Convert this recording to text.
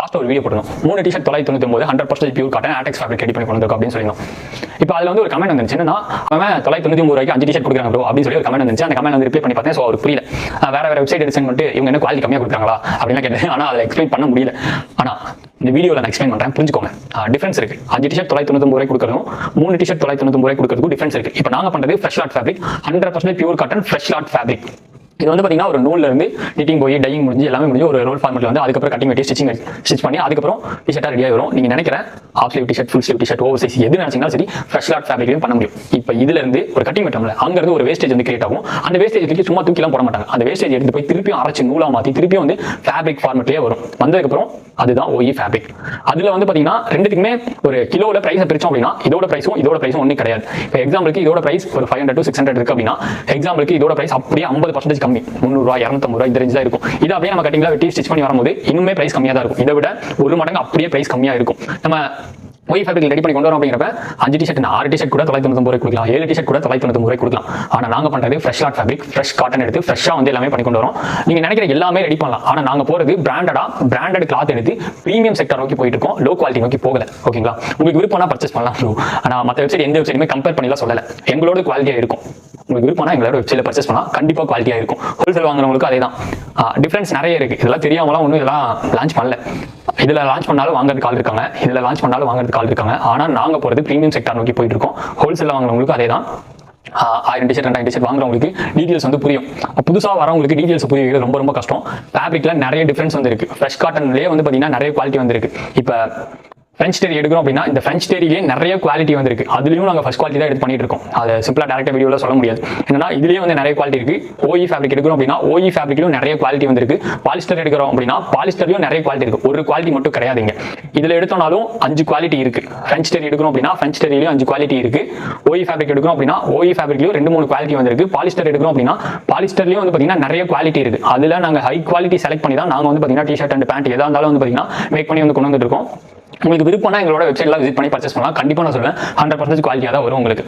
Last ஒரு video போடணும் 3 T-shirt 999 100% pure cotton ஆட்டெக்ஸ் ஃபேப்ரிக் ரெடி பண்ணி கொண்டு வந்திருக்கோம் அப்படின்னு சொல்லியிருந்தோம். இப்போ அதில் வந்து ஒரு கமெண்ட் வந்துச்சு, என்னன்னா அவன் 999 ரூபாய்க்கு 5 டிஷர்ட் கொடுக்குறாங்க ப்ரோ அப்படின்னு சொல்லி ஒரு கமெண்ட் வந்துச்சு. அந்த கமெண்ட் வந்து ரிப்ளை பண்ணி பார்த்தேன். ஸோ அவருக்கு புரியல, வேற வெப்சைட் எடுத்து பண்ணிட்டு இவங்க என்ன குவாலிட்டி கம்மியாக கொடுக்குறாங்களா அப்படின்னு கேட்டேன். ஆனால் அதை எக்ஸ்பிளைன் பண்ண முடியல. ஆனால் இந்த வீடியோவில் நான் எக்ஸ்பிளைன் பண்ணுறேன், புரிஞ்சுக்கோங்க. டிஃபரன்ஸ் இருக்கு. 5 டிஷர்ட் 999 ரூபாய் கொடுக்குறதும் 3 டிஷர்ட் 999 ரூபாய் கொடுக்குறதுக்கும் டிஃபரன்ஸ் இருக்கு. இப்போ நாங்கள் பண்ணுறது fresh lot fabric 100% pure cotton fresh lot fabric. இது வந்து பார்த்தீங்கன்னா ஒரு நூல்ல இருந்து நிட்டிங் போய் டையிங் முடிஞ்சு எல்லாமே முடிஞ்சு ஒரு ரோல் ஃபார்மெட்ல வந்து அதுக்கப்புறம் கட்டிங் வெட்டி ஸ்டிச் பண்ணி அதுக்கப்புறம் டிஷர்ட்டாக ரெடியாக வரும். நீங்கள் நினைக்கிற half sleeve t shirt, full sleeve t shirt, over size எது நினைச்சீங்கன்னா சரி ஃப்ரெஷ் லாட் ஃபேப்ரிக்லையும் பண்ண முடியும். இப்போ இதுல இருந்து ஒரு கட்டிங் வெட்டோம்ல, அங்கிருந்து ஒரு வேஸ்டேஜ் வந்து கிரியேட் ஆகும். அந்த வேஸ்டேஜ் சும்மா தூக்கிலாம் போட மாட்டாங்க. அந்த வேஸ்டேஜ் எடுத்து போய் திருப்பியும் அரைச்சு நூலா மாற்றி திருப்பியும் வந்து ஃபேப்ரிக் ஃபார்மெட்லேயே வரும். வந்ததுக்கப்புறம் அதுதான் OE ஃபேப்ரிக். அதில் வந்து பார்த்தீங்கன்னா ரெண்டுத்துக்குமே ஒரு கிலோவில் ப்ரைஸை பிரிச்சோம் அப்படின்னா இதோட ப்ரைஸும் ஒன்றும் கிடையாது. இப்போ எக்ஸாம்பிளுக்கு இதோட ப்ரைஸ் ஒரு 500 to 600 இருக்கு அப்படின்னா எக்ஸாம்பிளுக்கு இதோட ப்ரைஸ் அப்படியே 50% கம்மி, 300 ரூபாய் 250 ரூபாய் இந்த ரேஞ்ச் தான் இருக்கும். இது அப்படியே நம்ம கட்டிங்ல வெட்டி ஸ்டிச் பண்ணி வரும்போது இன்னுமே பிரைஸ் கம்மியாக தான் இருக்கும். இதை விட ஒரு மடங்கு அப்படியே பிரைஸ் கம்மியாக இருக்கும். நம்ம OE ஃபேப்ரிக் ரெடி பண்ணி கொண்டு வரோம் அப்படிங்கிறப்ப 5 டிஷர்ட் 6 டிஷர்ட் கூட 999 ரூபாய் கொடுக்கலாம், 7 டிஷர்ட் கூட 999 ரூபாய் கொடுக்கலாம். ஆனால் நாங்கள் பண்ணுறது fresh lot fabric, fresh cotton எடுத்து ஃப்ரெஷ்ஷாக வந்து எல்லாமே பண்ணி கொண்டு வரோம். நீங்கள் நினைக்கிற எல்லாமே ரெடி பண்ணலாம். ஆனால் நாங்கள் போகிறது பிராண்டட் கிளாத் எடுத்து ப்ரீமியம் செக்டர் நோக்கி போயிட்டு இருக்கோம், லோ குவாலிட்டி நோக்கி போகல. ஓகேங்களா? உங்களுக்கு விருப்பம்னா பர்ச்சேஸ் பண்ணலாம். ஆனால் மற்ற வெப்சைட் எந்த வெப்சைட்டுமே கம்பேர் பண்ணிலாம் சொல்லலை. எங்களோட குவாலிட்டியாக இருக்கும். உங்களுக்கு விருப்பம்னா எங்களோட வெப்சைட்ல பர்ச்சேஸ் பண்ணலாம், கண்டிப்பாக குவாலிட்டியாக இருக்கும். ஹோல்சேல் வாங்குறவங்களுக்கு அதே தான். டிஃபரன்ஸ் நிறைய இருக்கு. இதெல்லாம் தெரியாமலாம் ஒன்றும் இதெல்லாம் லான்ச் பண்ணல. இதில் லான்ச் பண்ணாலும் வாங்குறதுக்கு ஆள் இருக்காங்க, இதில் லான்ச் பண்ணாலும் வாங்குறதுக்கு ஆள் இருக்காங்க. ஆனால் நாங்கள் போகிறது ப்ரீமியம் செக்டர் நோக்கி போயிட்டு இருக்கோம். ஹோல்சேல் வாங்குறவங்களுக்கு அதே தான். 1000 டிஷர்ட் 2000 டிஷர்ட் வாங்குறவங்களுக்கு டீடைல்ஸ் வந்து புரியும். புதுசாக வரவங்களுக்கு டீடைல்ஸ் புரிய வைக்கிறது ரொம்ப ரொம்ப கஷ்டம். ஃபேப்ரிக்ல நிறைய டிஃபரன்ஸ் வந்து இருக்கு. ஃப்ரெஷ் காட்டன்லேயே வந்து பார்த்தீங்கன்னா நிறைய குவாலிட்டி வந்து இருக்கு. இப்போ ஃப்ரெஞ்ச் டெரி எடுக்கிறோம் அப்படின்னா இந்த ஃப்ரெஞ்ச் டெரியிலேயே நிறைய குவாலிட்டி வந்து இருக்கு. அதுலேயும் நாங்கள் ஃபர்ஸ்ட் குவாலிட்டி தான் எடுத்து பண்ணிட்டு இருக்கோம். அதை சிம்பிளாக டேரக்டாக வீடியோவில் சொல்ல முடியாது. என்னன்னா இதுலேயே வந்து நிறைய குவாலிட்டி இருக்கு. OE ஃபேப்ரிக் எடுக்கிறோம் அப்படின்னா OE ஃபேப்ரிக்லையும் நிறைய குவாலிட்டி வந்து இருக்கு. பாலிஸ்டர் எடுக்கிறோம் அப்படின்னா பாலிஸ்டர்லையும் நிறைய குவாலிட்டி இருக்கு. ஒரு குவாலிட்டி மட்டும் கிடையாதுங்க. இதில் எடுத்தோம்னாலும் 5 குவாலிட்டி இருக்கு. ஃப்ரெஞ்ச் டெரி எடுக்கிறோம் அப்படின்னா ஃப்ரெஞ்ச் டெரியிலையும் 5 குவாலிட்டி இருக்கு. OE ஃபேப்ரிக் எடுக்கிறோம் அப்படின்னா OE ஃபேப்ரிக்லையும் 2-3 குவாலிட்டி வந்து இருக்கு. பாலிஸ்டர் எடுக்கிறோம் அப்படின்னா பாலிஸ்டர்லையும் வந்து பார்த்தீங்கன்னா நிறைய குவாலிட்டி இருக்கு. அதில் நாங்கள் ஹை குவாலிட்டி செலக்ட் பண்ணி தான் நாங்கள் வந்து பார்த்தீங்கன்னா டிஷர்ட் அண்ட் பேண்ட் எதாக இருந்தாலும் வந்து பார்த்தீங்கன்னா மேக் பண்ணி வந்து கொண்டு வந்துட்டு இருக்கோம். உங்களுக்கு விருப்பம்னா எங்களோட வெப்சைட்ல விசிட் பண்ணி பர்ச்சேஸ் பண்ணலாம். கண்டிப்பாக நான் சொல்லுவேன் 100% குவாலிட்டியாக தான் வரும் உங்களுக்கு.